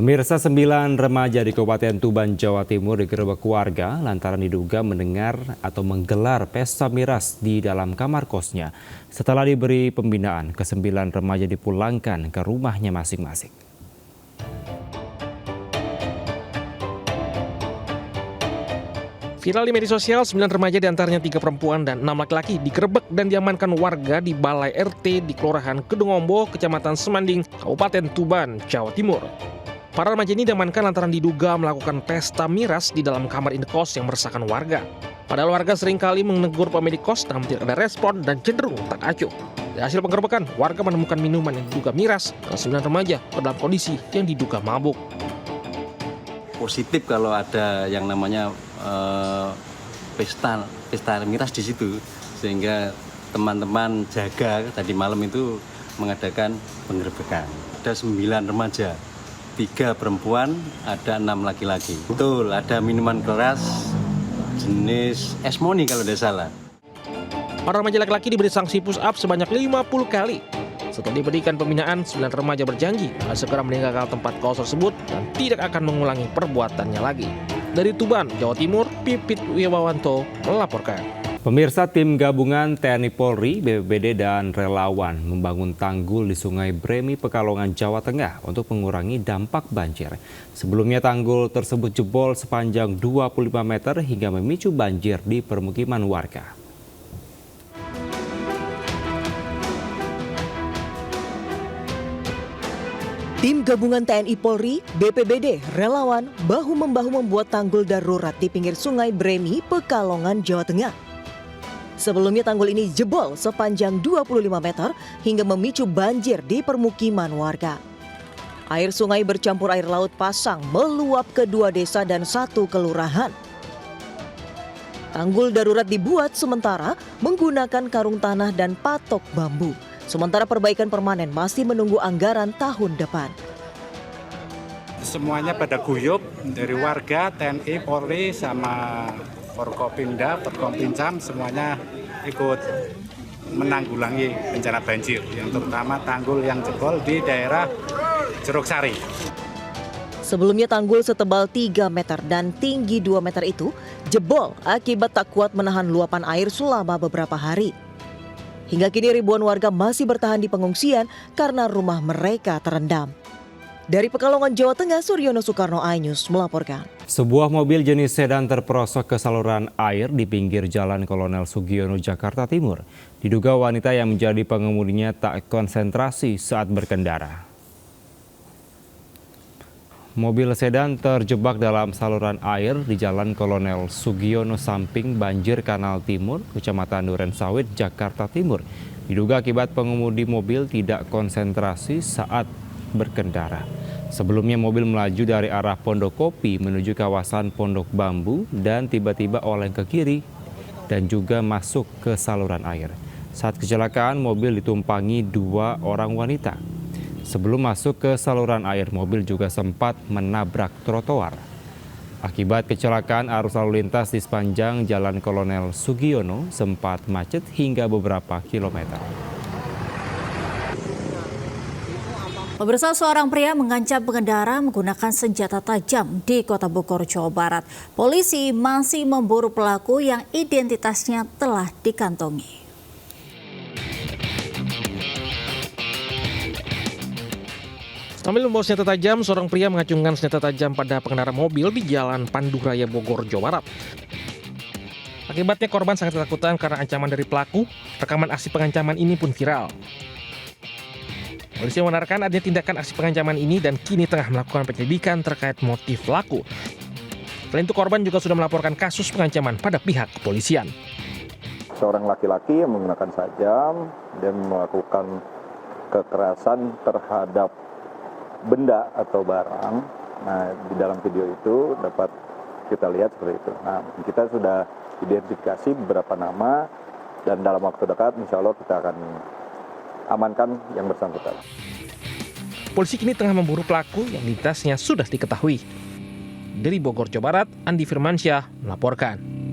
Pemirsa, 9 remaja di Kabupaten Tuban, Jawa Timur digerebek warga lantaran diduga mendengar atau menggelar pesta miras di dalam kamar kosnya. Setelah diberi pembinaan, ke-9 remaja dipulangkan ke rumahnya masing-masing. Viral di media sosial, 9 remaja diantaranya 3 perempuan dan 6 laki-laki digerebek dan diamankan warga di Balai RT di Kelurahan Kedungombo, Kecamatan Semanding, Kabupaten Tuban, Jawa Timur. Para remaja ini diamankan lantaran diduga melakukan pesta miras di dalam kamar indekos yang meresahkan warga. Padahal warga seringkali menegur pemilik kos namun tidak ada respon dan cenderung tak acuh. Dari hasil penggerebekan, warga menemukan minuman yang diduga miras dan 9 remaja dalam kondisi yang diduga mabuk. Positif kalau ada yang namanya pesta miras di situ, sehingga teman-teman jaga tadi malam itu mengadakan penggerebekan. Ada 9 remaja, 3 perempuan, ada 6 laki-laki. Betul, ada minuman keras jenis es moni kalau tidak salah. Para remaja laki-laki diberi sanksi push up sebanyak 50 kali. Setelah diberikan pembinaan, 9 remaja berjanji akan segera meninggalkan tempat kos tersebut dan tidak akan mengulangi perbuatannya lagi. Dari Tuban, Jawa Timur, Pipit Wiwawanto melaporkan. Pemirsa, tim gabungan TNI Polri, BPBD, dan relawan membangun tanggul di Sungai Bremi, Pekalongan, Jawa Tengah untuk mengurangi dampak banjir. Sebelumnya tanggul tersebut jebol sepanjang 25 meter hingga memicu banjir di permukiman warga. Tim gabungan TNI Polri, BPBD, relawan bahu-membahu membuat tanggul darurat di pinggir Sungai Bremi, Pekalongan, Jawa Tengah. Sebelumnya tanggul ini jebol sepanjang 25 meter hingga memicu banjir di permukiman warga. Air sungai bercampur air laut pasang meluap ke 2 desa dan 1 kelurahan. Tanggul darurat dibuat sementara menggunakan karung tanah dan patok bambu. Sementara perbaikan permanen masih menunggu anggaran tahun depan. Semuanya pada guyup dari warga, TNI, Polri, sama Forkopimda, Forkopincam, semuanya ikut menanggulangi bencana banjir, yang terutama tanggul yang jebol di daerah Jeruk Sari. Sebelumnya tanggul setebal 3 meter dan tinggi 2 meter itu jebol akibat tak kuat menahan luapan air selama beberapa hari. Hingga kini ribuan warga masih bertahan di pengungsian karena rumah mereka terendam. Dari Pekalongan, Jawa Tengah, Suryono Soekarno, iNews melaporkan. Sebuah mobil jenis sedan terperosok ke saluran air di pinggir Jalan Kolonel Sugiono, Jakarta Timur. Diduga wanita yang menjadi pengemudinya tak konsentrasi saat berkendara. Mobil sedan terjebak dalam saluran air di Jalan Kolonel Sugiono samping Banjir Kanal Timur, Kecamatan Durensawit, Jakarta Timur. Diduga akibat pengemudi mobil tidak konsentrasi saat berkendara. Sebelumnya mobil melaju dari arah Pondok Kopi menuju kawasan Pondok Bambu dan tiba-tiba oleng ke kiri dan juga masuk ke saluran air. Saat kecelakaan, mobil ditumpangi 2 orang wanita. Sebelum masuk ke saluran air, mobil juga sempat menabrak trotoar. Akibat kecelakaan, arus lalu lintas di sepanjang Jalan Kolonel Sugiono sempat macet hingga beberapa kilometer. Pemirsa, seorang pria mengancam pengendara menggunakan senjata tajam di Kota Bogor, Jawa Barat. Polisi masih memburu pelaku yang identitasnya telah dikantongi. Sambil membawa senjata tajam, seorang pria mengacungkan senjata tajam pada pengendara mobil di Jalan Panduraya Bogor, Jawa Barat. Akibatnya korban sangat ketakutan karena ancaman dari pelaku. Rekaman aksi pengancaman ini pun viral. Polisi membenarkan adanya tindakan aksi pengancaman ini dan kini tengah melakukan penyelidikan terkait motif pelaku. Selain itu, korban juga sudah melaporkan kasus pengancaman pada pihak kepolisian. Seorang laki-laki yang menggunakan sajam dan melakukan kekerasan terhadap benda atau barang. Nah, di dalam video itu dapat kita lihat seperti itu. Nah, kita sudah identifikasi beberapa nama dan dalam waktu dekat insya Allah kita akan amankan yang bersangkutan. Polisi kini tengah memburu pelaku yang identitasnya sudah diketahui. Dari Bogor, Jawa Barat, Andi Firmansyah melaporkan.